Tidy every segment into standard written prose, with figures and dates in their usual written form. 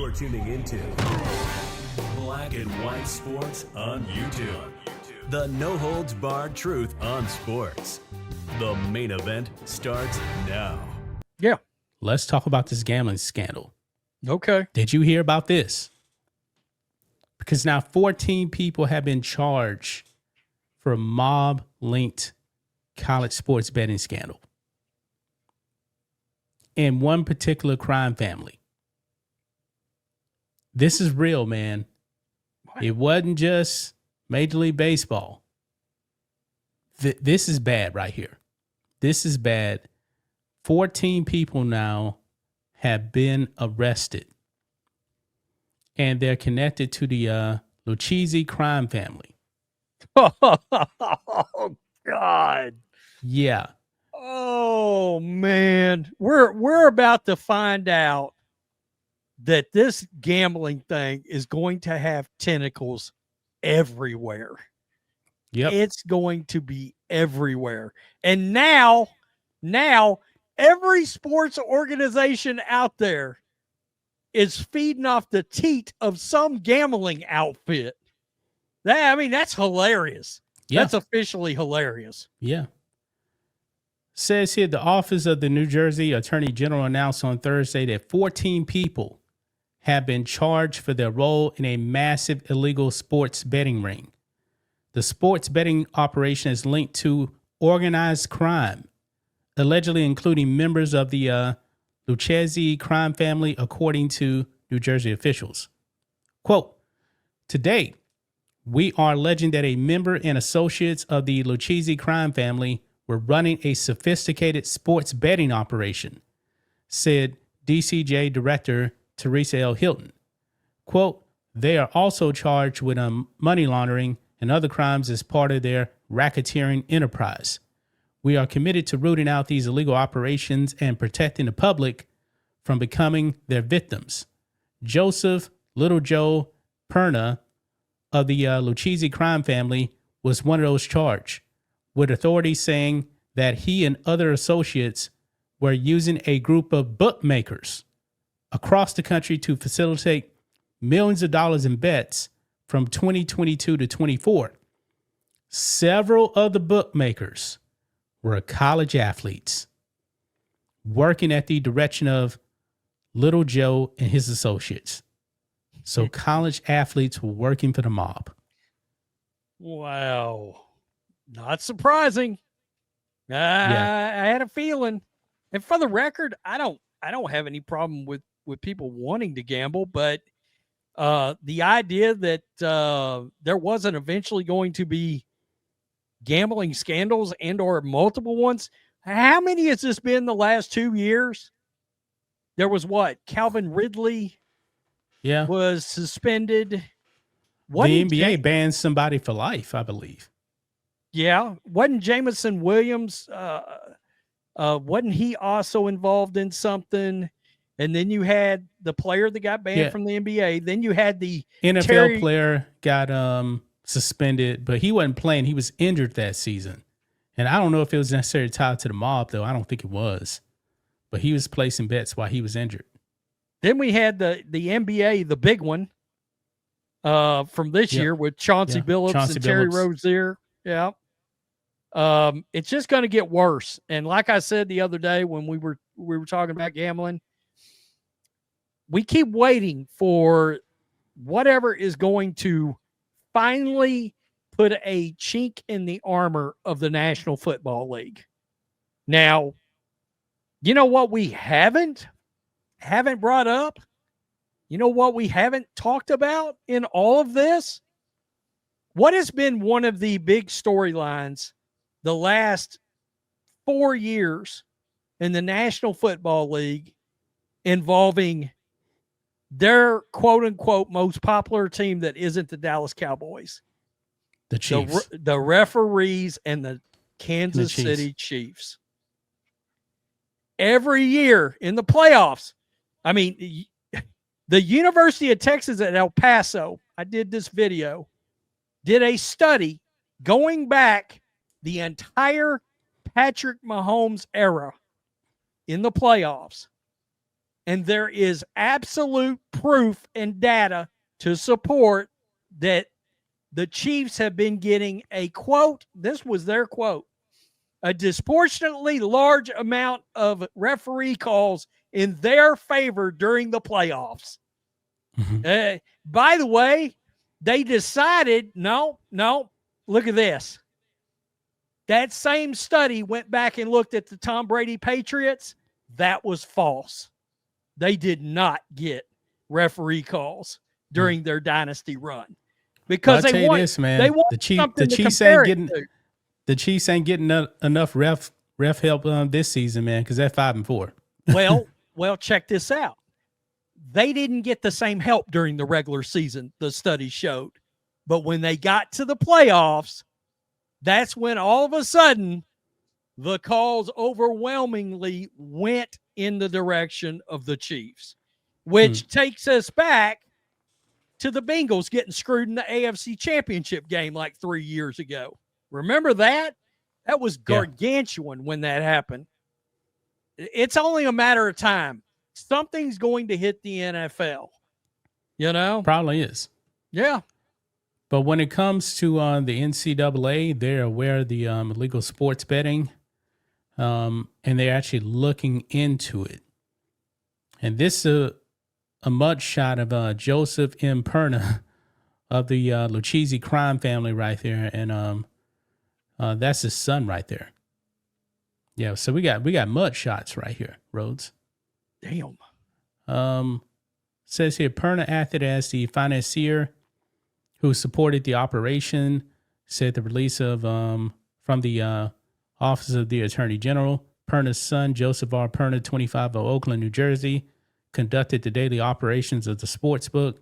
You're tuning into Black and White Sports on YouTube. The no-holds-barred truth on sports. The main event starts now. Yeah. Let's talk about this gambling scandal. Okay. Did you hear about this? Because now 14 people have been charged for a mob-linked college sports betting scandal in one particular crime family. This is real, man. What? It wasn't just Major League Baseball. This is bad right here. This is bad. 14 people now have been arrested, and they're connected to the Lucchese crime family. Oh, God. Yeah. Oh, man. We're about to find out that this gambling thing is going to have tentacles everywhere. Yep. It's going to be everywhere. And now every sports organization out there is feeding off the teat of some gambling outfit. That's hilarious. Yeah. That's officially hilarious. Yeah. Says here, the office of the New Jersey Attorney General announced on Thursday that 14 people have been charged for their role in a massive illegal sports betting ring. The sports betting operation is linked to organized crime, allegedly including members of the Lucchese crime family, according to New Jersey officials. Quote, "Today, we are alleging that a member and associates of the Lucchese crime family were running a sophisticated sports betting operation," said DCJ Director Teresa L. Hilton. Quote, "They are also charged with money laundering and other crimes as part of their racketeering enterprise. We are committed to rooting out these illegal operations and protecting the public from becoming their victims." Joseph Little Joe Perna of the Lucchese crime family was one of those charged, with authorities saying that he and other associates were using a group of bookmakers across the country to facilitate millions of dollars in bets from 2022 to 24. Several of the bookmakers were college athletes working at the direction of Little Joe and his associates. So college athletes were working for the mob. Wow. Not surprising. I had a feeling. And for the record, I don't have any problem with people wanting to gamble, but the idea that there wasn't eventually going to be gambling scandals and or multiple ones. How many has this been the last 2 years? There was Calvin Ridley was suspended. The NBA banned somebody for life, I believe. Yeah. Wasn't Jamison Williams, wasn't he also involved in something? And then you had the player that got banned from the NBA. Then you had the NFL player got suspended, but he wasn't playing. He was injured that season. And I don't know if it was necessarily tied to the mob, though. I don't think it was. But he was placing bets while he was injured. Then we had the NBA, the big one, from this year with Chauncey Billups and Terry Rozier. Yeah. It's just going to get worse. And like I said the other day when we were talking about gambling, we keep waiting for whatever is going to finally put a chink in the armor of the National Football League. Now, you know what we haven't brought up? You know what we haven't talked about in all of this? What has been one of the big storylines the last 4 years in the National Football League involving their quote-unquote most popular team that isn't the Dallas Cowboys? The Chiefs. The referees and the Kansas City Chiefs. Every year in the playoffs, the University of Texas at El Paso, I did this video, did a study going back the entire Patrick Mahomes era in the playoffs. And there is absolute proof and data to support that the Chiefs have been getting a quote. This was their quote. A disproportionately large amount of referee calls in their favor during the playoffs. Mm-hmm. By the way, they decided, no, look at this. That same study went back and looked at the Tom Brady Patriots. That was false. They did not get referee calls during their dynasty run because they want this, man. They want the Chiefs ain't getting the Chiefs ain't getting enough ref help this season, man, because they're 5-4. Well, check this out. They didn't get the same help during the regular season, the study showed. But when they got to the playoffs, that's when all of a sudden the calls overwhelmingly went in the direction of the Chiefs, which takes us back to the Bengals getting screwed in the AFC Championship game like 3 years ago. Remember that? That was gargantuan when that happened. It's only a matter of time. Something's going to hit the NFL, you know? Probably is. Yeah. But when it comes to the NCAA, they're aware of the illegal sports betting, and they're actually looking into it. And this is a mugshot of Joseph M. Perna of the Lucchese crime family right there, and that's his son right there. Yeah, so we got mugshots right here, Rhodes. Damn. Says here, Perna acted as the financier who supported the operation, said the release of from the Office of the Attorney General. Perna's son, Joseph R. Perna, 25, of Oakland, New Jersey, conducted the daily operations of the sportsbook,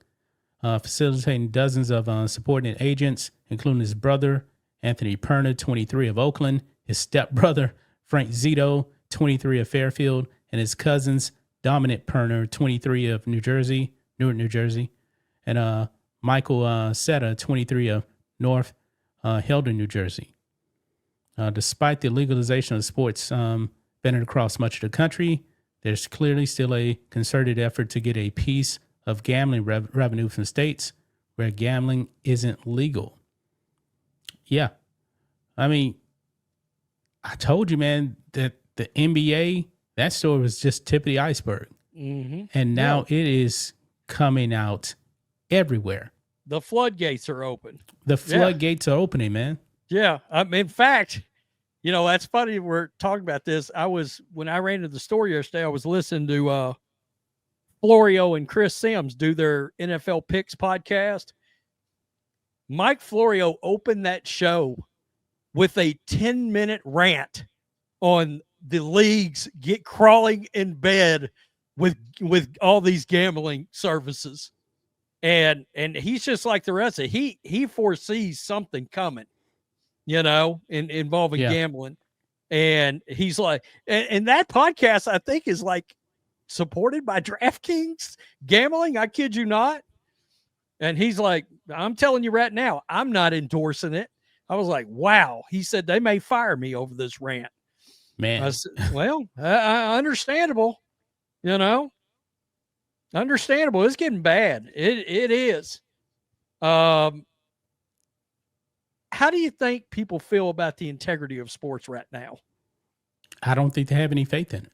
facilitating dozens of subordinate agents, including his brother, Anthony Perna, 23, of Oakland, his stepbrother, Frank Zito, 23, of Fairfield, and his cousins, Dominic Perna, 23, of Newark, New Jersey, and Michael Seta, 23, of North Helden, New Jersey. Despite the legalization of sports betting across much of the country, there's clearly still a concerted effort to get a piece of gambling revenue from states where gambling isn't legal. Yeah. I mean, I told you, man, that the NBA, that story was just tip of the iceberg. Mm-hmm. And now it is coming out everywhere. The floodgates are open. The floodgates are opening, man. Yeah. In fact, you know, that's funny. We're talking about this. When I ran to the store yesterday, I was listening to Florio and Chris Sims do their NFL Picks podcast. Mike Florio opened that show with a 10-minute rant on the leagues crawling in bed with all these gambling services. And he's just like the rest of it. He foresees something coming, you know, involving gambling. And he's like, and that podcast, I think, is like supported by DraftKings Gambling. I kid you not. And he's like, I'm telling you right now, I'm not endorsing it. I was like, wow. He said they may fire me over this rant. Man. I said, well, understandable, you know. Understandable. It's getting bad. It is. How do you think people feel about the integrity of sports right now? I don't think they have any faith in it.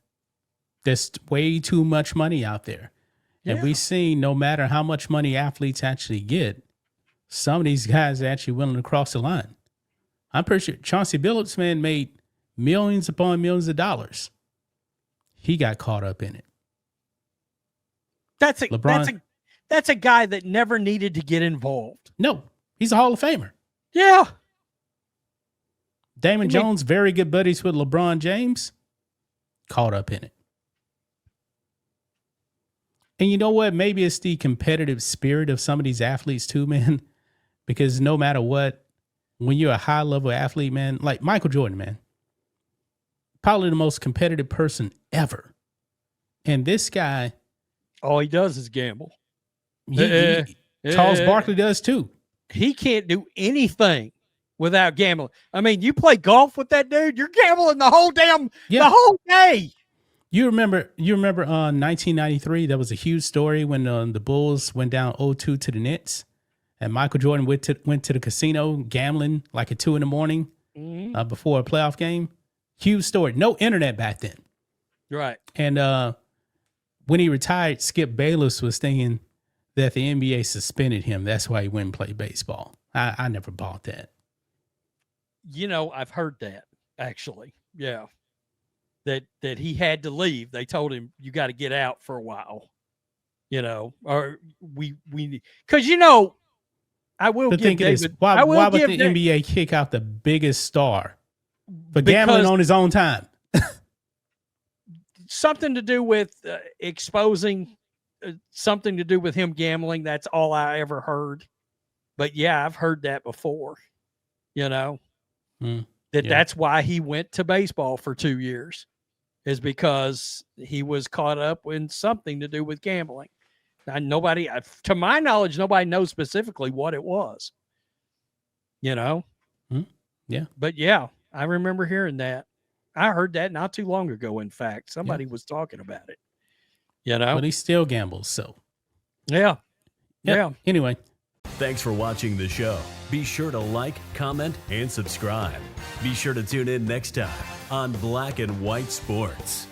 There's way too much money out there. And we've seen no matter how much money athletes actually get, some of these guys are actually willing to cross the line. I'm pretty sure Chauncey Billups, man, made millions upon millions of dollars. He got caught up in it. That's a guy that never needed to get involved. No, he's a Hall of Famer. Yeah. Damon Jones, very good buddies with LeBron James, caught up in it. And you know what? Maybe it's the competitive spirit of some of these athletes too, man. Because no matter what, when you're a high-level athlete, man, like Michael Jordan, man, probably the most competitive person ever. And this guy... all he does is gamble. Charles Barkley does too. He can't do anything without gambling. I mean, you play golf with that dude, you're gambling the whole the whole day. You remember 1993, there was a huge story when the Bulls went down 0-2 to the Nets, and Michael Jordan went to the casino gambling like at 2 a.m. Before a playoff game. Huge story. No internet back then. Right. And when he retired, Skip Bayless was thinking that the NBA suspended him. That's why he went and played baseball. I never bought that. I've heard that, actually. Yeah. That he had to leave. They told him, you got to get out for a while. Or we because I will the give David. Is, why would the NBA kick out the biggest star for gambling on his own time? Something to do with exposing, something to do with him gambling. That's all I ever heard. But yeah, I've heard that before. That's why he went to baseball for 2 years, is because he was caught up in something to do with gambling. And nobody, to my knowledge, nobody knows specifically what it was. Yeah. But yeah, I remember hearing that. I heard that not too long ago. In fact, somebody was talking about it. But he still gambles. So yeah. Anyway. Thanks for watching the show. Be sure to like, comment, and subscribe. Be sure to tune in next time on Black and White Sports.